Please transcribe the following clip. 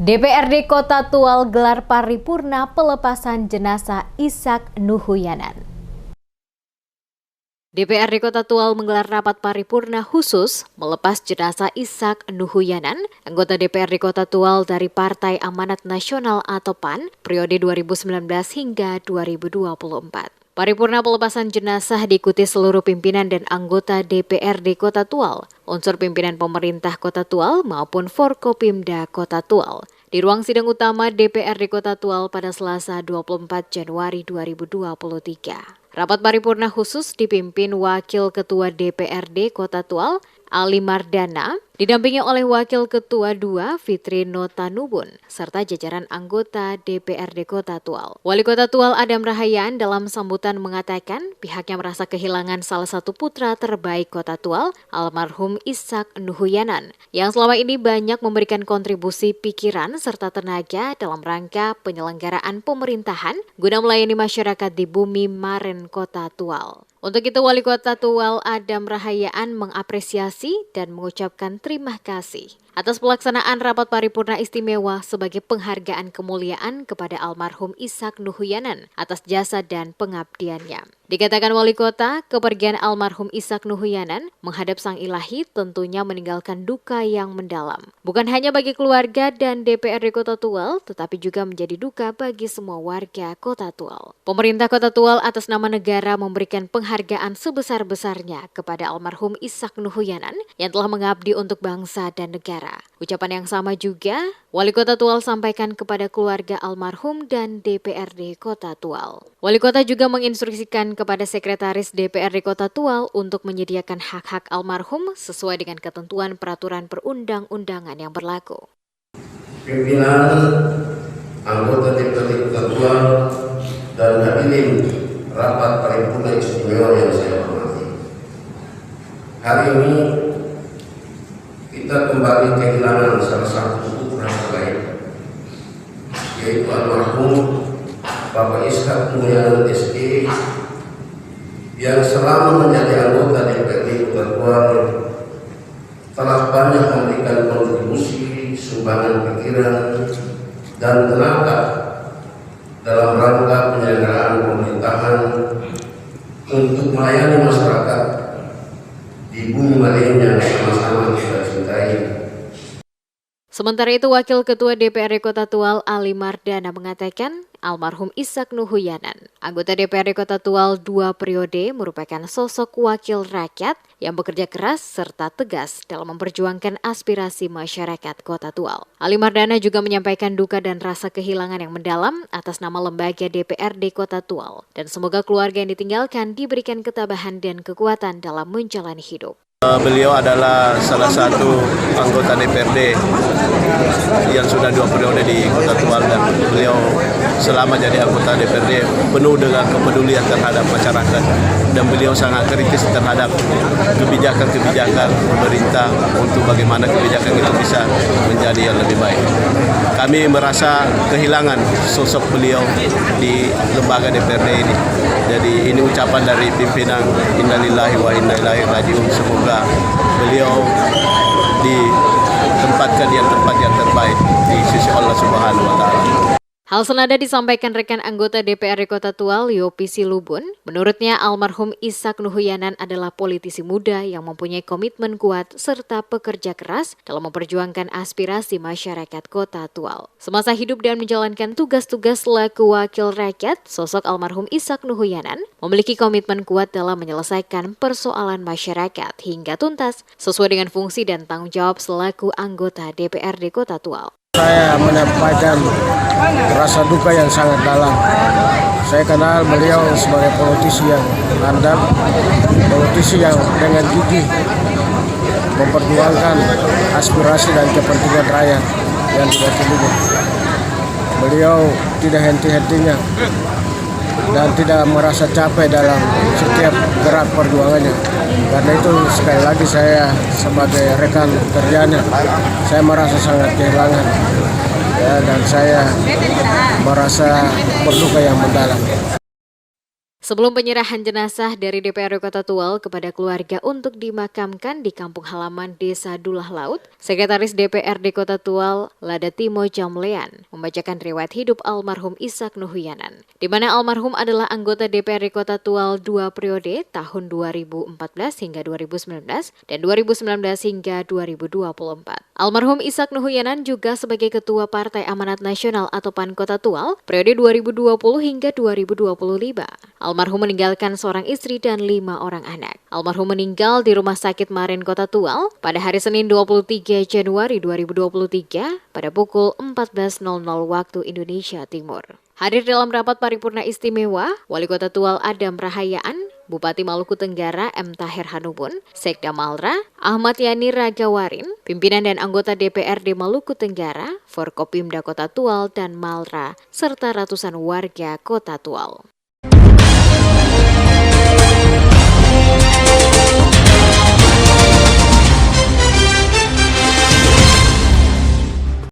DPRD Kota Tual gelar paripurna pelepasan jenazah Ishak Nuhuyanan. DPRD Kota Tual menggelar rapat paripurna khusus melepas jenazah Ishak Nuhuyanan, anggota DPRD Kota Tual dari Partai Amanat Nasional atau PAN, periode 2019 hingga 2024. Paripurna pelepasan jenazah diikuti seluruh pimpinan dan anggota DPRD Kota Tual, unsur pimpinan pemerintah Kota Tual maupun Forkopimda Kota Tual. Di ruang sidang utama DPRD Kota Tual pada Selasa 24 Januari 2023. Rapat paripurna khusus dipimpin Wakil Ketua DPRD Kota Tual, Ali Mardana, didampingi oleh Wakil Ketua II Fitri Notanubun, serta jajaran anggota DPRD Kota Tual. Wali Kota Tual Adam Rahayyan dalam sambutan mengatakan pihaknya merasa kehilangan salah satu putra terbaik Kota Tual, almarhum Ishak Nuhuyanan, yang selama ini banyak memberikan kontribusi pikiran serta tenaga dalam rangka penyelenggaraan pemerintahan guna melayani masyarakat di bumi Maren Kota Tual. Untuk itu, Wali Kota Tual Adam Rahayyan mengapresiasi dan mengucapkan terima kasih atas pelaksanaan rapat paripurna istimewa sebagai penghargaan kemuliaan kepada almarhum Ishak Nuhuyanan atas jasa dan pengabdiannya. Dikatakan Wali Kota, kepergian almarhum Ishak Nuhuyanan menghadap Sang Ilahi tentunya meninggalkan duka yang mendalam. Bukan hanya bagi keluarga dan DPRD Kota Tual, tetapi juga menjadi duka bagi semua warga Kota Tual. Pemerintah Kota Tual atas nama negara memberikan penghargaan sebesar-besarnya kepada almarhum Ishak Nuhuyanan yang telah mengabdi untuk bangsa dan negara. Ucapan yang sama juga Wali Kota Tual sampaikan kepada keluarga almarhum dan DPRD Kota Tual. Wali Kota juga menginstruksikan kepada Sekretaris DPRD Kota Tual untuk menyediakan hak-hak almarhum sesuai dengan ketentuan peraturan perundang-undangan yang berlaku. Pimpinan, anggota DPRD Kota Tual, dan hadirin rapat paripurna istimewa yang saya hormati. Hari ini kita kembali kehilangan salah satu putra terbaik, yaitu almarhum Bapak Ishak Nuhuyanan SE, yang selama menjadi anggota DPRD Kota Tual telah banyak memberikan kontribusi, sumbangan pikiran, dan tenaga dalam rangka penyelenggaraan pemerintahan untuk melayani masyarakat di bumi Maren yang sama-sama kita cintai. Sementara itu, Wakil Ketua DPRD Kota Tual Ali Mardana mengatakan almarhum Ishak Nuhuyanan, anggota DPRD Kota Tual 2 periode, merupakan sosok wakil rakyat yang bekerja keras serta tegas dalam memperjuangkan aspirasi masyarakat Kota Tual. Ali Mardana juga menyampaikan duka dan rasa kehilangan yang mendalam atas nama lembaga DPRD Kota Tual, dan semoga keluarga yang ditinggalkan diberikan ketabahan dan kekuatan dalam menjalani hidup. Beliau adalah salah satu anggota DPRD yang sudah 2 periode di Kota Tual, dan beliau selama jadi anggota DPRD penuh dengan kepedulian terhadap masyarakat, dan beliau sangat kritis terhadap kebijakan-kebijakan pemerintah untuk bagaimana kebijakan itu bisa menjadi yang lebih baik. Kami merasa kehilangan sosok beliau di lembaga DPRD ini. Jadi ini ucapan dari pimpinan, innalillahi wa inna ilaihi rajiun. Semoga beliau ditempatkan di tempat yang terbaik di sisi Allah Subhanahu wa Ta'ala. Hal senada disampaikan rekan anggota DPRD Kota Tual, Yopi Silubun. Menurutnya, almarhum Ishak Nuhuyanan adalah politisi muda yang mempunyai komitmen kuat serta pekerja keras dalam memperjuangkan aspirasi masyarakat Kota Tual. Semasa hidup dan menjalankan tugas-tugas selaku wakil rakyat, sosok almarhum Ishak Nuhuyanan memiliki komitmen kuat dalam menyelesaikan persoalan masyarakat hingga tuntas sesuai dengan fungsi dan tanggung jawab selaku anggota DPRD Kota Tual. Saya menyampaikan rasa duka yang sangat dalam. Saya kenal beliau sebagai politisi yang handal, politisi yang dengan gigih memperjuangkan aspirasi dan kepentingan rakyat yang tidak terlibat. Beliau tidak henti-hentinya dan tidak merasa capek dalam setiap gerak perjuangannya. Karena itu sekali lagi saya sebagai rekan kerjanya, saya merasa sangat kehilangan, ya, dan saya merasa berduka yang mendalam. Sebelum penyerahan jenazah dari DPRD Kota Tual kepada keluarga untuk dimakamkan di kampung halaman Desa Dulah Laut, Sekretaris DPRD Kota Tual, Lada Timo Jamlean, membacakan riwayat hidup almarhum Ishak Nuhuyanan, di mana almarhum adalah anggota DPRD Kota Tual 2 periode tahun 2014 hingga 2019 dan 2019 hingga 2024. Almarhum Ishak Nuhuyanan juga sebagai Ketua Partai Amanat Nasional atau PAN Kota Tual periode 2020 hingga 2025. Almarhum meninggalkan seorang istri dan 5 orang anak. Almarhum meninggal di Rumah Sakit Marin Kota Tual pada hari Senin 23 Januari 2023 pada pukul 14.00 waktu Indonesia Timur. Hadir dalam rapat paripurna istimewa, Wali Kota Tual Adam Rahayaan, Bupati Maluku Tenggara M. Taher Hanubun, Sekda Malra, Ahmad Yani Ragawarin, pimpinan dan anggota DPRD Maluku Tenggara, Forkopimda Kota Tual dan Malra, serta ratusan warga Kota Tual.